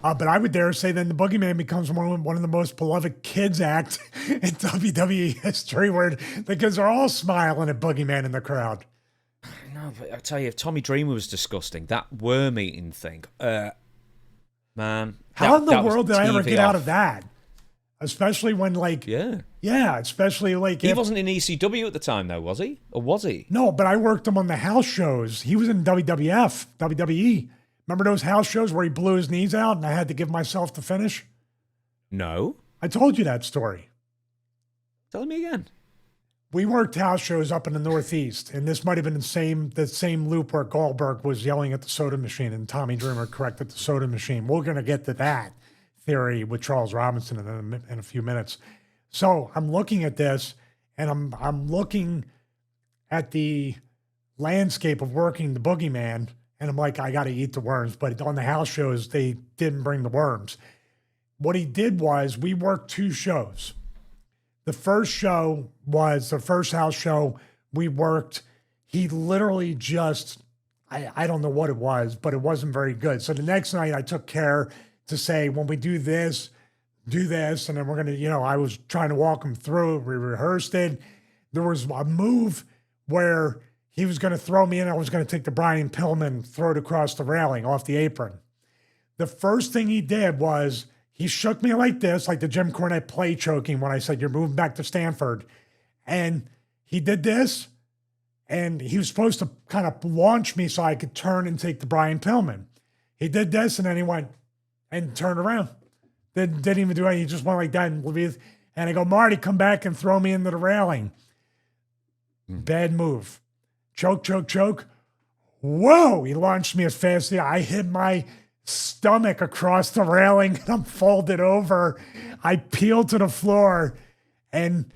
But I would dare say then the Boogeyman becomes one of the most beloved kids act in WWE history, where the kids are all smiling at Boogeyman in the crowd. No, but I tell you, Tommy Dreamer was disgusting. That worm eating thing, man. How in the that was world did I ever TV get out off. of that? Especially when Yeah. especially like He wasn't in ECW at the time, though, was he? Or was he? no, but I worked him on the house shows. He was in WWF, WWE. Remember those house shows where he blew his knees out and I had to give myself the finish? No. I told you that story. Tell me again. We worked house shows up in the Northeast, and this might have been the same loop where Goldberg was yelling at the soda machine and Tommy Dreamer corrected the soda machine. We're going to get to that theory with Charles Robinson in a few minutes. So I'm looking at this, and I'm looking at the landscape of working the Boogeyman, and I'm like, I got to eat the worms. But on the house shows, they didn't bring the worms. What he did was we worked two shows. The first show was the first house show we worked. He literally just, I don't know what it was, but it wasn't very good. So the next night I took care to say, when we do this, and then we're going to, I was trying to walk him through it. We rehearsed it. There was a move where he was going to throw me in. I was going to take the Brian Pillman, throw it across the railing off the apron. The first thing he did was, he shook me like this, like the Jim Cornette play choking when I said, you're moving back to Stanford. And he did this, and he was supposed to kind of launch me so I could turn and take the Brian Pillman. He did this, and then he went and turned around. Didn't even do anything. He just went like that. And I go, Marty, come back and throw me into the railing. Bad move. Choke, choke, choke. Whoa! He launched me as fast as I hit my stomach across the railing and I'm folded over. I peeled to the floor, and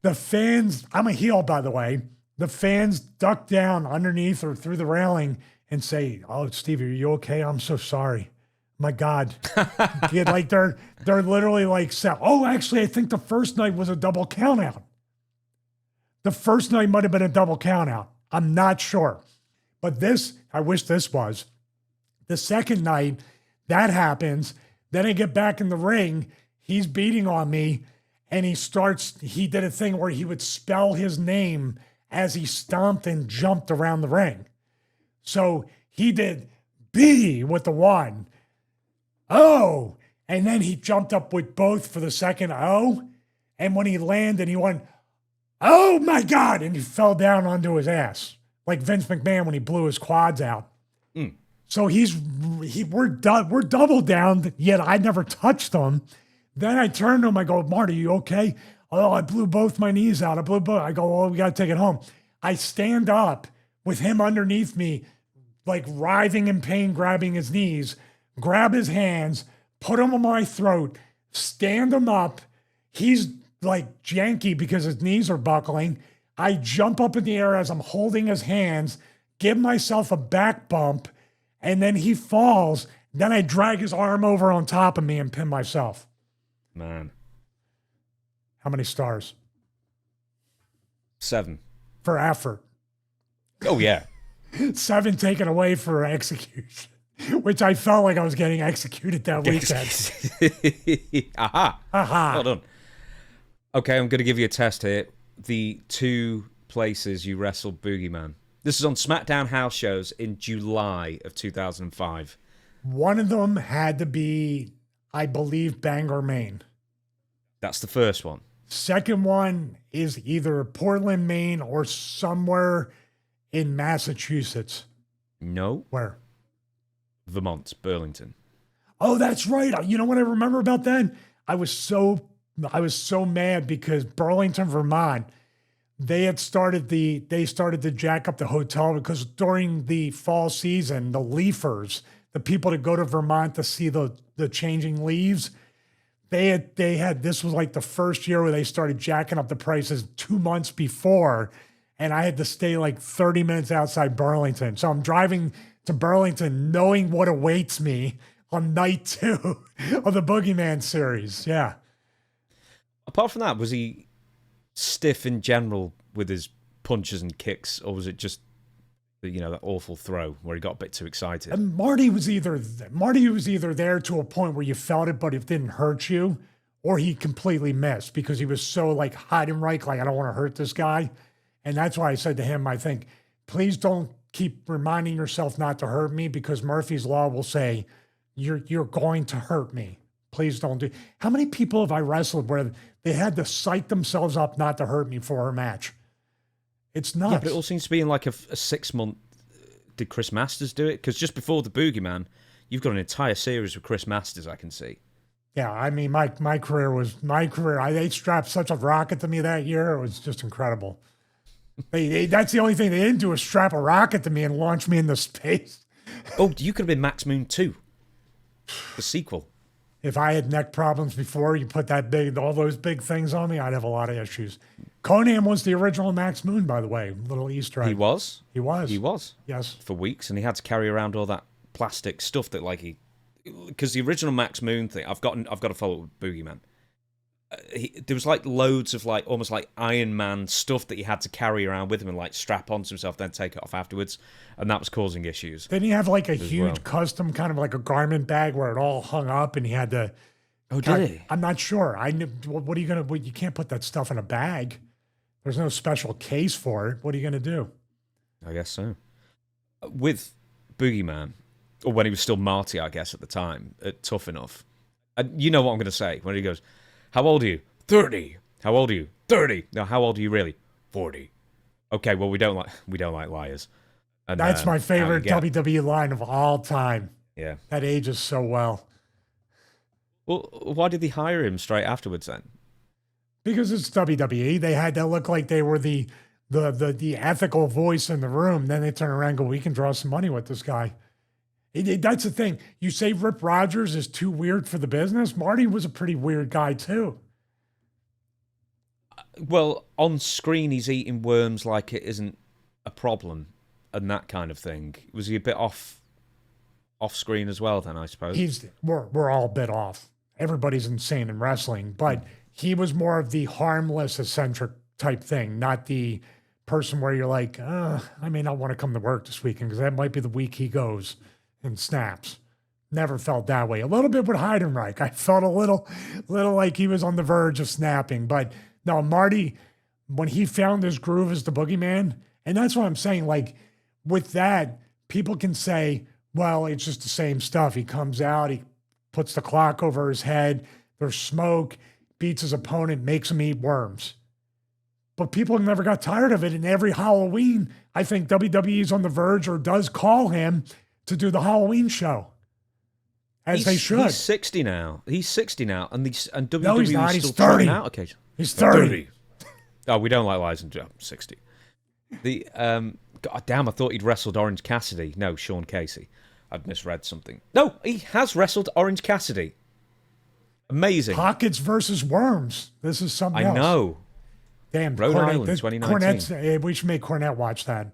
the fans, I'm a heel, by the way. The fans duck down underneath or through the railing and say, oh, Stevie, are you okay? I'm so sorry. My God. Like they're literally like, oh, actually, I think the first night was a double count out. The first night might have been a double count out. I'm not sure. But this, I wish this was. The second night, that happens. Then I get back in the ring. He's beating on me. And he did a thing where he would spell his name as he stomped and jumped around the ring. So he did B with the one. O. And then he jumped up with both for the second O. And when he landed, he went, oh my God. And he fell down onto his ass. Like Vince McMahon when he blew his quads out. So we're double down, yet I never touched him. Then I turned to him, I go, Marty, you okay? Oh, I blew both my knees out. I go, oh, we got to take it home. I stand up with him underneath me, like writhing in pain, grabbing his knees, grab his hands, put him on my throat, stand him up. He's like janky because his knees are buckling. I jump up in the air as I'm holding his hands, give myself a back bump, and then he falls. Then I drag his arm over on top of me and pin myself. Man. How many stars? 7. For effort. Oh, yeah. 7 taken away for execution, which I felt like I was getting executed that weekend. Aha. Aha. Well done. Okay, I'm going to give you a test here. The 2 places you wrestled Boogeyman. This is on SmackDown house shows in July of 2005. One of them had to be, I believe, Bangor, Maine. That's the first one. Second one is either Portland, Maine, or somewhere in Massachusetts. No. Where? Vermont, Burlington. Oh, that's right. You know what I remember about that? I was so mad because Burlington, Vermont, they started to jack up the hotel because during the fall season, the leafers, the people that go to Vermont to see the changing leaves, they had this was like the first year where they started jacking up the prices 2 months before, and I had to stay like 30 minutes outside Burlington. So I'm driving to Burlington knowing what awaits me on night 2 of the Boogeyman series. Yeah. Apart from that, was he stiff in general with his punches and kicks, or was it just That awful throw where he got a bit too excited. And Marty was either there to a point where you felt it, but it didn't hurt you, or he completely missed because he was so like Heidenreich, like I don't want to hurt this guy. And that's why I said to him, I think, please don't keep reminding yourself not to hurt me because Murphy's Law will say you're going to hurt me. Please don't do. How many people have I wrestled where they had to psych themselves up not to hurt me for a match? It's nuts. Yeah, but it all seems to be in like a 6-month. Did Chris Masters do it? Because just before the Boogeyman, you've got an entire series with Chris Masters, I can see. Yeah, I mean, my career. They strapped such a rocket to me that year. It was just incredible. That's the only thing they didn't do is strap a rocket to me and launch me into space. Oh, you could have been Max Moon 2, the sequel. If I had neck problems before you put all those big things on me, I'd have a lot of issues. Conan was the original Max Moon, by the way. Little Easter egg. He was. He was. He was. Yes. For weeks, and he had to carry around all that plastic stuff that because the original Max Moon thing, I've got to follow it with Boogeyman. There was like loads of like almost like Iron Man stuff that he had to carry around with him and like strap onto himself, then take it off afterwards, and that was causing issues. Didn't he have like a huge custom kind of like a garment bag where it all hung up and he had to? Oh, did he? I'm not sure. I knew. What are you gonna? You can't put that stuff in a bag. There's no special case for it. What are you gonna do? I guess so. With Boogeyman, or when he was still Marty, I guess at the time, Tough Enough, and you know what I'm gonna say when he goes, "How old are you? 30. How old are you? 30. Now, how old are you really? 40. Okay, well we don't like liars." And that's my favorite WWE line of all time. Yeah, that ages so well. Well, why did they hire him straight afterwards then? Because it's WWE. They had to look like they were the ethical voice in the room. Then they turn around and go, we can draw some money with this guy. That's the thing. You say Rip Rogers is too weird for the business. Marty was a pretty weird guy too. Well, on screen he's eating worms like it isn't a problem and that kind of thing. Was he a bit off screen as well then, I suppose? We're all a bit off. Everybody's insane in wrestling, but he was more of the harmless, eccentric type thing, not the person where you're like, I may not want to come to work this weekend because that might be the week he goes and snaps. Never felt that way. A little bit with Heidenreich. I felt a little like he was on the verge of snapping. But no, Marty, when he found his groove as the Boogeyman, and that's what I'm saying, like with that, people can say, well, it's just the same stuff. He comes out, he puts the clock over his head, there's smoke, beats his opponent, makes him eat worms. But people never got tired of it. And every Halloween, I think WWE's on the verge or does call him to do the Halloween show. They should. He's 60 now. He's 60 now. And WWE no, he's not. He's He's still 30. Out occasionally. He's 30. 30. Oh, we don't like lies and 60. God damn, I thought he'd wrestled Orange Cassidy. No, Sean Casey. I'd misread something. No, he has wrestled Orange Cassidy. Amazing. Pockets versus worms. This is something else. I know. Damn. Rhode Island, 2019. We should make Cornette watch that.